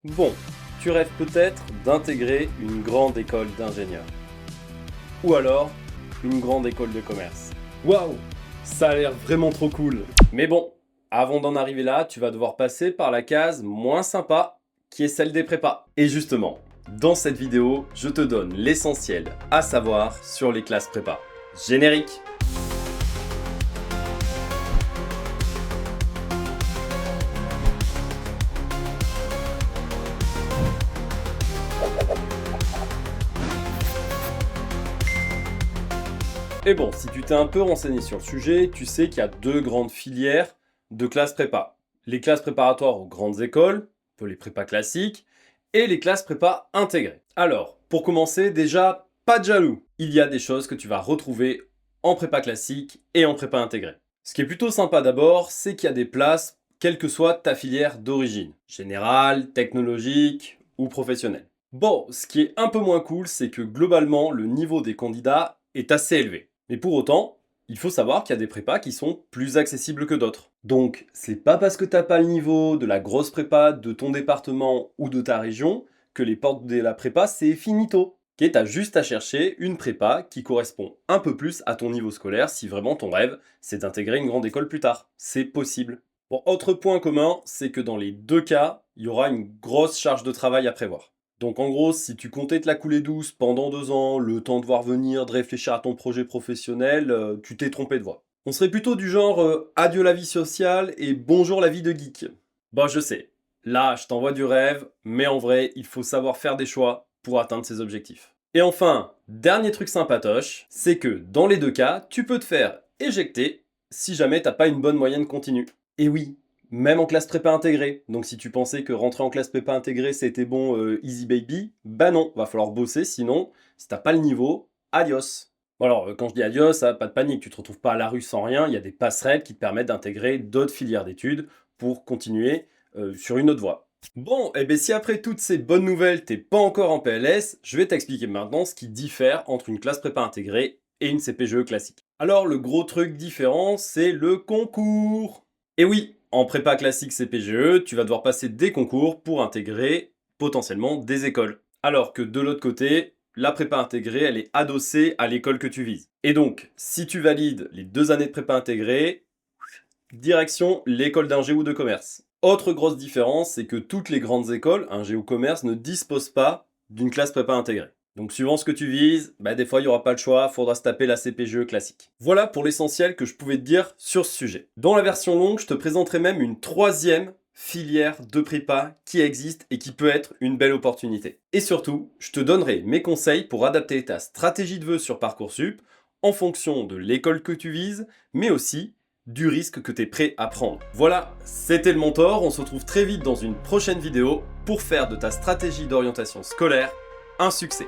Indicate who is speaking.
Speaker 1: Bon, tu rêves peut-être d'intégrer une grande école d'ingénieurs. Ou alors, une grande école de commerce. Waouh, ça a l'air vraiment trop cool. Mais bon, avant d'en arriver là, tu vas devoir passer par la case moins sympa, qui est celle des prépas. Et justement, dans cette vidéo, je te donne l'essentiel à savoir sur les classes prépa. Générique. Et bon, si tu t'es un peu renseigné sur le sujet, tu sais qu'il y a deux grandes filières de classes prépa. Les classes préparatoires aux grandes écoles, un peu les prépas classiques, et les classes prépa intégrées. Alors, pour commencer, déjà, pas de jaloux. Il y a des choses que tu vas retrouver en prépa classique et en prépa intégrée. Ce qui est plutôt sympa d'abord, c'est qu'il y a des places, quelle que soit ta filière d'origine. Générale, technologique ou professionnelle. Bon, ce qui est un peu moins cool, c'est que globalement, le niveau des candidats est assez élevé. Mais pour autant, il faut savoir qu'il y a des prépas qui sont plus accessibles que d'autres. Donc, c'est pas parce que t'as pas le niveau de la grosse prépa de ton département ou de ta région que les portes de la prépa c'est finito. Ok, t'as juste à chercher une prépa qui correspond un peu plus à ton niveau scolaire si vraiment ton rêve c'est d'intégrer une grande école plus tard. C'est possible. Bon, autre point commun, c'est que dans les deux cas, il y aura une grosse charge de travail à prévoir. Donc en gros, si tu comptais te la couler douce pendant 2 ans, le temps de voir venir, de réfléchir à ton projet professionnel, tu t'es trompé de voie. On serait plutôt du genre adieu la vie sociale et bonjour la vie de geek. Bon, je sais, là je t'envoie du rêve, mais en vrai, il faut savoir faire des choix pour atteindre ses objectifs. Et enfin, dernier truc sympatoche, c'est que dans les deux cas, tu peux te faire éjecter si jamais t'as pas une bonne moyenne continue. Et oui, même en classe prépa intégrée. Donc si tu pensais que rentrer en classe prépa intégrée c'était bon, easy baby, bah non, va falloir bosser sinon, si t'as pas le niveau, adios. Bon alors, quand je dis adios, pas de panique, tu te retrouves pas à la rue sans rien, il y a des passerelles qui te permettent d'intégrer d'autres filières d'études pour continuer sur une autre voie. Bon, et bien si après toutes ces bonnes nouvelles t'es pas encore en PLS, je vais t'expliquer maintenant ce qui diffère entre une classe prépa intégrée et une CPGE classique. Alors le gros truc différent, c'est le concours. Et oui, en prépa classique CPGE, tu vas devoir passer des concours pour intégrer potentiellement des écoles. Alors que de l'autre côté, la prépa intégrée, elle est adossée à l'école que tu vises. Et donc, si tu valides les 2 années de prépa intégrée, direction l'école d'ingé ou de commerce. Autre grosse différence, c'est que toutes les grandes écoles, ingé ou commerce, ne disposent pas d'une classe prépa intégrée. Donc suivant ce que tu vises, des fois il n'y aura pas le choix, faudra se taper la CPGE classique. Voilà pour l'essentiel que je pouvais te dire sur ce sujet. Dans la version longue, je te présenterai même une troisième filière de prépa qui existe et qui peut être une belle opportunité. Et surtout, je te donnerai mes conseils pour adapter ta stratégie de vœux sur Parcoursup en fonction de l'école que tu vises, mais aussi du risque que tu es prêt à prendre. Voilà, c'était le Mentor, on se retrouve très vite dans une prochaine vidéo pour faire de ta stratégie d'orientation scolaire un succès.